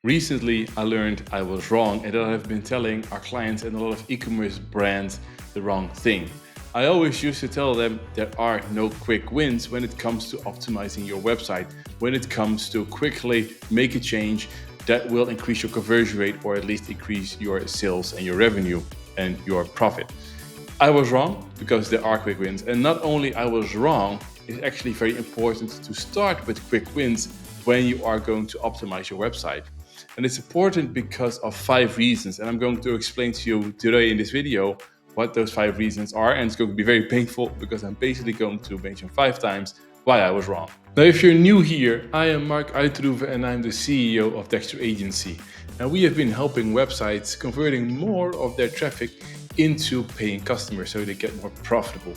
Recently, I learned I was wrong and that I've been telling our clients and a lot of e-commerce brands the wrong thing. I always used to tell them there are no quick wins when it comes to optimizing your website, when it comes to quickly make a change that will increase your conversion rate or at least increase your sales and your revenue and your profit. I was wrong because there are quick wins. And not only I was wrong, it's actually very important to start with quick wins when you are going to optimize your website. And it's important because of 5 reasons. And I'm going to explain to you today in this video what those 5 reasons are. And it's going to be very painful because I'm basically going to mention 5 times why I was wrong. Now, if you're new here, I am Marc Uitterhoeve and I'm the CEO of Dexter Agency. And we have been helping websites converting more of their traffic into paying customers so they get more profitable.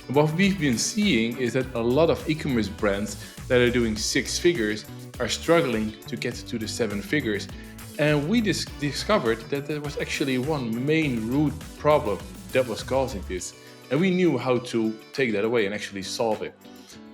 And what we've been seeing is that a lot of e-commerce brands that are doing 6 figures are struggling to get to the 7 figures. And we discovered that there was actually one main root problem that was causing this. And we knew how to take that away and actually solve it.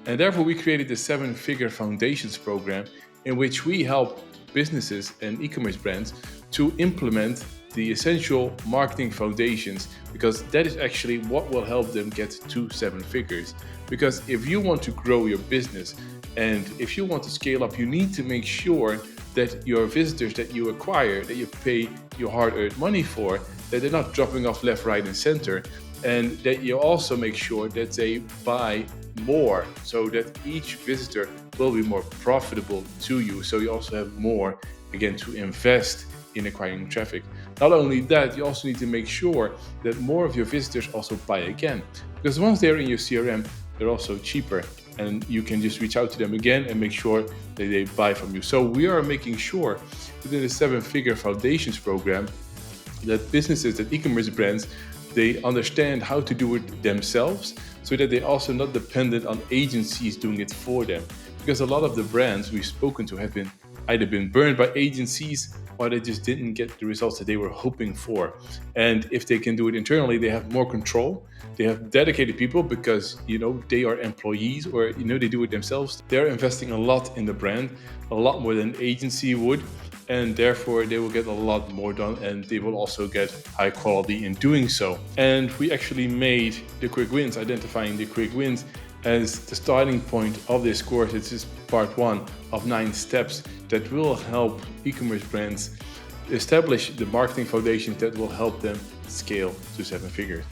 And therefore, we created the 7-Figure Foundations program in which we help businesses and e-commerce brands to implement the essential marketing foundations, because that is actually what will help them get to 7 figures. Because if you want to grow your business and if you want to scale up, you need to make sure that your visitors that you acquire, that you pay your hard-earned money for, that they're not dropping off left, right, and center, and that you also make sure that they buy more so that each visitor will be more profitable to you. So you also have more, again, to invest in acquiring traffic. Not only that, you also need to make sure that more of your visitors also buy again. Because once they're in your CRM, they're also cheaper and you can just reach out to them again and make sure that they buy from you. So we are making sure within the 7-Figure Foundations program that businesses, that e-commerce brands, they understand how to do it themselves so that they're also not dependent on agencies doing it for them. Because a lot of the brands we've spoken to have either been burned by agencies or they just didn't get the results that they were hoping for. And if they can do it internally, they have more control. They have dedicated people because, they are employees or, they do it themselves. They're investing a lot in the brand, a lot more than an agency would. And therefore they will get a lot more done and they will also get high quality in doing so. And we actually made the quick wins, identifying the quick wins, as the starting point of this course. It's just part 1 of 9 steps that will help e-commerce brands establish the marketing foundations that will help them scale to 7 figures.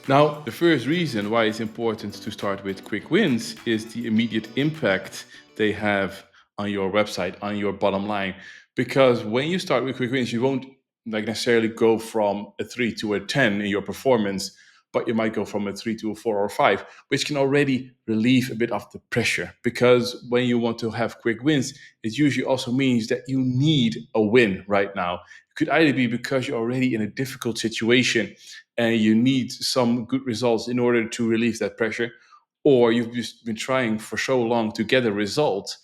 Now, the first reason why it's important to start with quick wins is the immediate impact they have on your website, on your bottom line. Because when you start with quick wins, you won't necessarily go from a 3 to a 10 in your performance, but you might go from a 3 to a 4 or 5, which can already relieve a bit of the pressure. Because when you want to have quick wins, it usually also means that you need a win right now. It could either be because you're already in a difficult situation and you need some good results in order to relieve that pressure, or you've just been trying for so long to get a result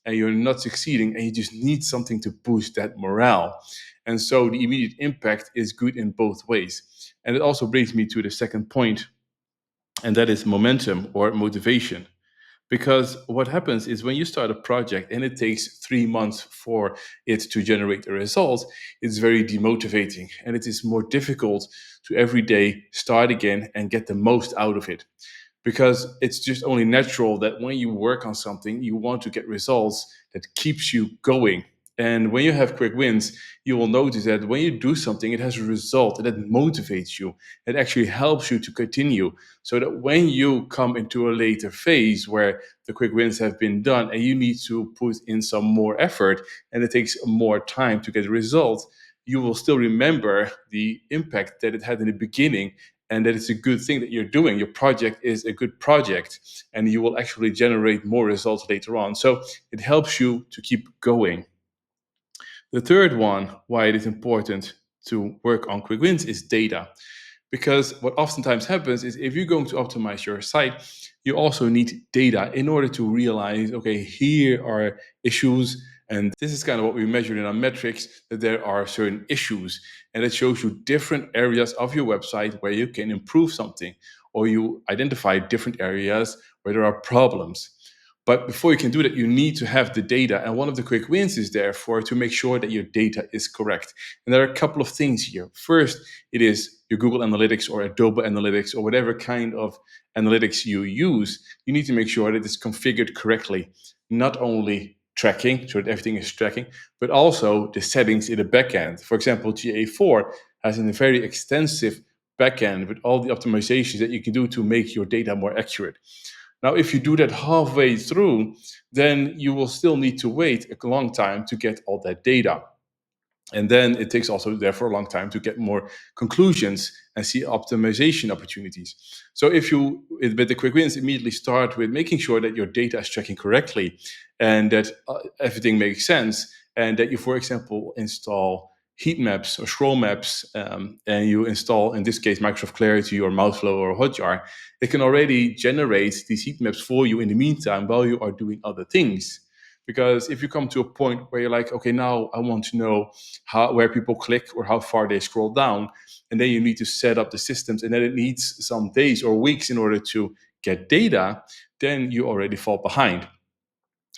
and you're not succeeding and you just need something to boost that morale. And so the immediate impact is good in both ways. And it also brings me to the second point, and that is momentum or motivation. Because what happens is when you start a project and it takes 3 months for it to generate a result, it's very demotivating and it is more difficult to every day start again and get the most out of it. Because it's just only natural that when you work on something, you want to get results that keeps you going. And when you have quick wins, you will notice that when you do something, it has a result and that motivates you. It actually helps you to continue. So that when you come into a later phase where the quick wins have been done and you need to put in some more effort and it takes more time to get a result, you will still remember the impact that it had in the beginning and that it's a good thing that you're doing. Your project is a good project and you will actually generate more results later on. So it helps you to keep going. The third one, why it is important to work on quick wins, is data. Because what oftentimes happens is if you're going to optimize your site, you also need data in order to realize, okay, here are issues. And this is kind of what we measure in our metrics, that there are certain issues. And it shows you different areas of your website where you can improve something, or you identify different areas where there are problems. But before you can do that, you need to have the data. And one of the quick wins is therefore to make sure that your data is correct. And there are a couple of things here. First, it is your Google Analytics or Adobe Analytics or whatever kind of analytics you use. You need to make sure that it's configured correctly, not only tracking, so that everything is tracking, but also the settings in the backend. For example, GA4 has a very extensive backend with all the optimizations that you can do to make your data more accurate. Now, if you do that halfway through, then you will still need to wait a long time to get all that data. And then it takes also therefore a long time to get more conclusions and see optimization opportunities. So if you, with the quick wins, immediately start with making sure that your data is tracking correctly and that everything makes sense, and that you, for example, install heat maps or scroll maps, and you install, in this case, Microsoft Clarity or Mouthflow or Hotjar, it can already generate these heat maps for you in the meantime while you are doing other things. Because if you come to a point where you're like, okay, now I want to know where people click or how far they scroll down, and then you need to set up the systems, and then it needs some days or weeks in order to get data, then you already fall behind.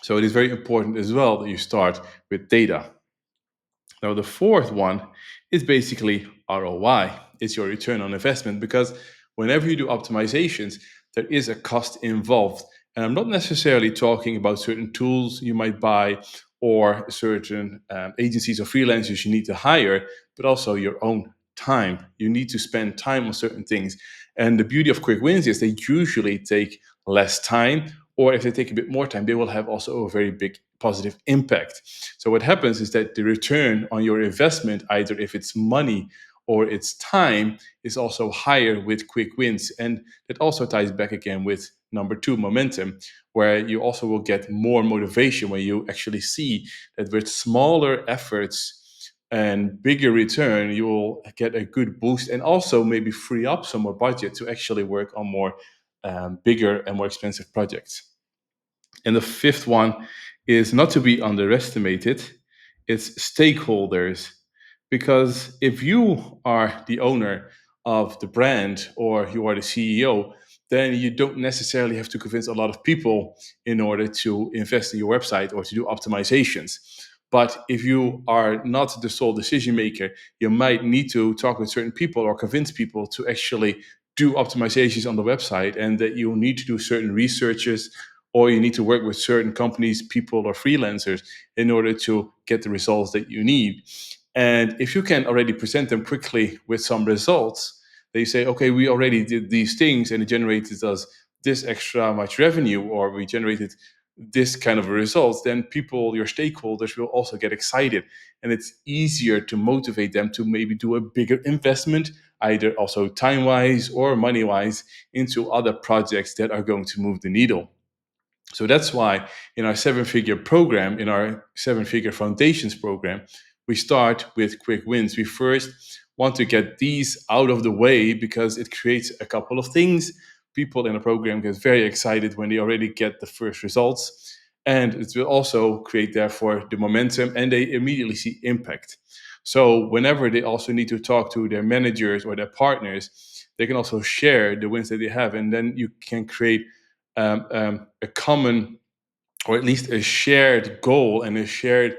So it is very important as well that you start with data. Now, the fourth one is basically ROI. It's your return on investment, because whenever you do optimizations, there is a cost involved. And I'm not necessarily talking about certain tools you might buy or certain agencies or freelancers you need to hire, but also your own time. You need to spend time on certain things. And the beauty of quick wins is they usually take less time, or if they take a bit more time, they will have also a very big positive impact. So what happens is that the return on your investment, either if it's money or it's time, is also higher with quick wins. And that also ties back again with number two, momentum, where you also will get more motivation when you actually see that with smaller efforts and bigger return, you will get a good boost and also maybe free up some more budget to actually work on more bigger and more expensive projects. And the fifth one is not to be underestimated. It's stakeholders. Because if you are the owner of the brand or you are the CEO, then you don't necessarily have to convince a lot of people in order to invest in your website or to do optimizations. But if you are not the sole decision maker, you might need to talk with certain people or convince people to actually do optimizations on the website, and that you need to do certain researches, or you need to work with certain companies, people, or freelancers in order to get the results that you need. And if you can already present them quickly with some results, they say, okay, we already did these things and it generated us this extra much revenue, or we generated this kind of a result, then people, your stakeholders, will also get excited. And it's easier to motivate them to maybe do a bigger investment, either also time wise or money wise, into other projects that are going to move the needle. So that's why in our seven figure program, in our seven figure foundations program, we start with quick wins. We first want to get these out of the way because it creates a couple of things. People in the program get very excited when they already get the first results. And it will also create, therefore, the momentum, and they immediately see impact. So whenever they also need to talk to their managers or their partners, they can also share the wins that they have. And then you can create a common, or at least a shared goal and a shared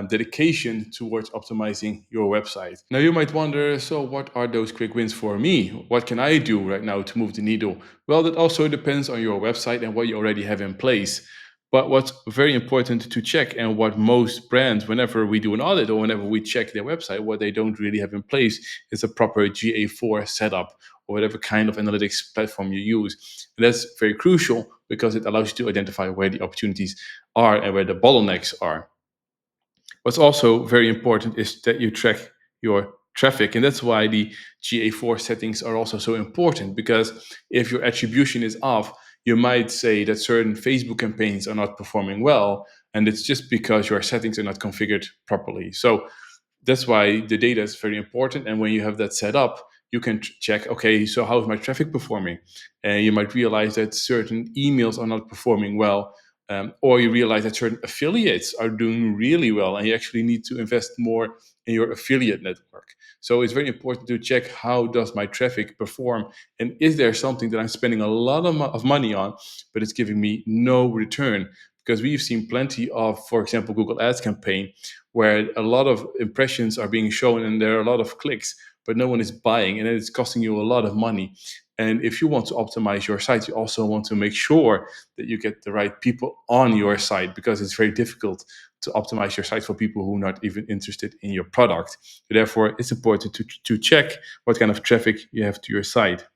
dedication towards optimizing your website. Now, you might wonder, so what are those quick wins for me? What can I do right now to move the needle? Well, that also depends on your website and what you already have in place. But what's very important to check, and what most brands, whenever we do an audit or whenever we check their website, what they don't really have in place is a proper GA4 setup, or whatever kind of analytics platform you use. And that's very crucial because it allows you to identify where the opportunities are and where the bottlenecks are. What's also very important is that you track your traffic. And that's why the GA4 settings are also so important, because if your attribution is off, you might say that certain Facebook campaigns are not performing well. And it's just because your settings are not configured properly. So that's why the data is very important. And when you have that set up, you can check, okay, so how is my traffic performing? And you might realize that certain emails are not performing well, or you realize that certain affiliates are doing really well and you actually need to invest more in your affiliate network. So it's very important to check, how does my traffic perform, and is there something that I'm spending a lot of money on but it's giving me no return? Because we've seen plenty of, for example, Google Ads campaign where a lot of impressions are being shown and there are a lot of clicks, but no one is buying, and it's costing you a lot of money. And if you want to optimize your site, you also want to make sure that you get the right people on your site, because it's very difficult to optimize your site for people who are not even interested in your product. Therefore, it's important to check what kind of traffic you have to your site.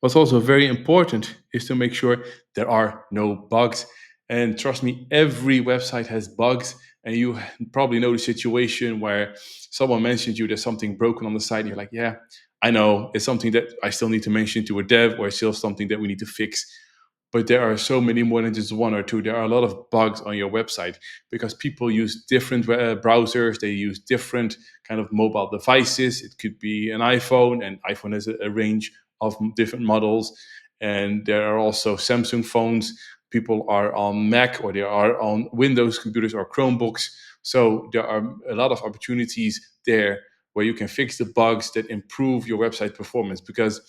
What's also very important is to make sure there are no bugs. And trust me, every website has bugs. And you probably know the situation where someone mentioned you there's something broken on the site. And you're like, yeah, I know. It's something that I still need to mention to a dev, or it's still something that we need to fix. But there are so many more than just one or two. There are a lot of bugs on your website because people use different browsers. They use different kind of mobile devices. It could be an iPhone, and iPhone has a range of different models. And there are also Samsung phones. People are on Mac, or they are on Windows computers or Chromebooks. So there are a lot of opportunities there where you can fix the bugs that improve your website performance, because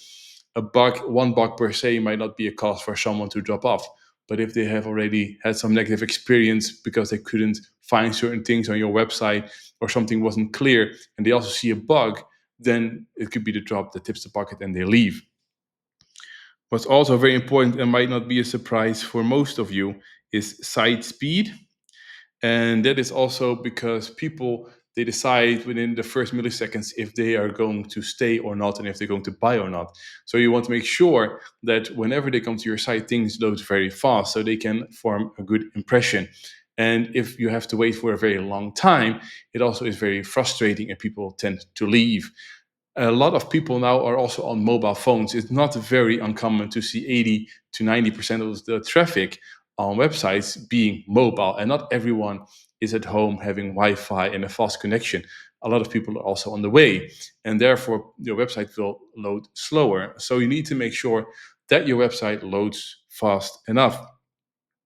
one bug per se might not be a cause for someone to drop off. But if they have already had some negative experience because they couldn't find certain things on your website, or something wasn't clear, and they also see a bug, then it could be the drop that tips the bucket and they leave. What's also very important, and might not be a surprise for most of you, is site speed. And that is also because people, they decide within the first milliseconds if they are going to stay or not, and if they're going to buy or not. So you want to make sure that whenever they come to your site, things load very fast so they can form a good impression. And if you have to wait for a very long time, it also is very frustrating and people tend to leave. A lot of people now are also on mobile phones. It's not very uncommon to see 80 to 90% of the traffic on websites being mobile, and not everyone is at home having Wi-Fi and a fast connection. A lot of people are also on the way, and therefore your website will load slower. So you need to make sure that your website loads fast enough.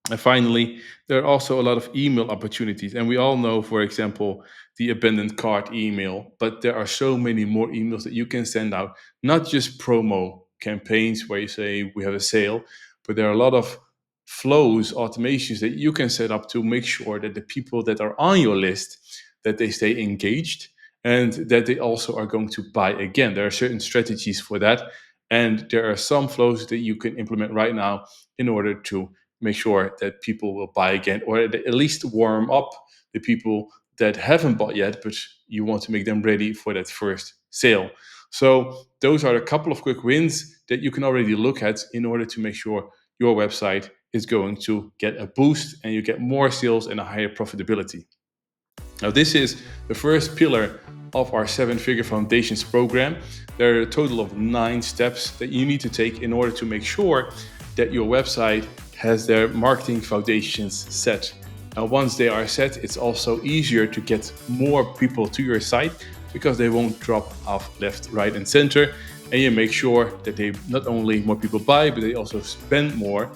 And finally, there are also a lot of email opportunities. And we all know, for example, the abandoned cart email, but there are so many more emails that you can send out, not just promo campaigns where you say we have a sale, but there are a lot of flows, automations that you can set up to make sure that the people that are on your list, that they stay engaged and that they also are going to buy again. There are certain strategies for that. And there are some flows that you can implement right now in order to make sure that people will buy again, or at least warm up the people that haven't bought yet, but you want to make them ready for that first sale. So those are a couple of quick wins that you can already look at in order to make sure your website is going to get a boost and you get more sales and a higher profitability. Now, this is the first pillar of our 7-Figure Foundations program. There are a total of 9 steps that you need to take in order to make sure that your website has their marketing foundations set. Now, once they are set, it's also easier to get more people to your site because they won't drop off left, right, and center. And you make sure that they not only more people buy, but they also spend more,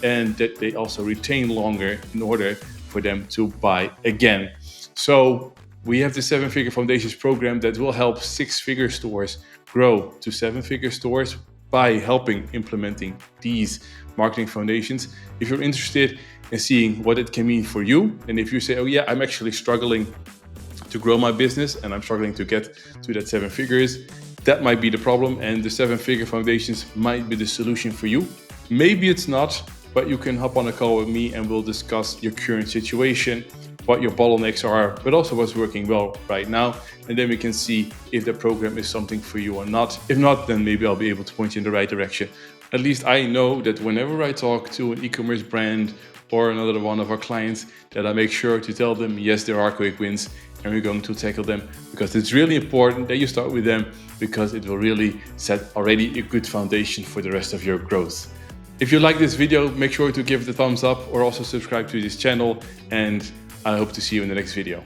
and that they also retain longer in order for them to buy again. So we have the 7-Figure Foundations program that will help 6-figure stores grow to 7-figure stores by helping implementing these marketing foundations. If you're interested in seeing what it can mean for you, and if you say, oh yeah, I'm actually struggling to grow my business and I'm struggling to get to that 7 figures, that might be the problem, and the 7-Figure Foundations might be the solution for you. Maybe it's not, but you can hop on a call with me and we'll discuss your current situation, what your bottlenecks are, but also what's working well right now. And then we can see if the program is something for you or not. If not, then maybe I'll be able to point you in the right direction. At least I know that whenever I talk to an e-commerce brand or another one of our clients, that I make sure to tell them, yes, there are quick wins and we're going to tackle them, because it's really important that you start with them, because it will really set already a good foundation for the rest of your growth. If you like this video, make sure to give it a thumbs up or also subscribe to this channel, and I hope to see you in the next video.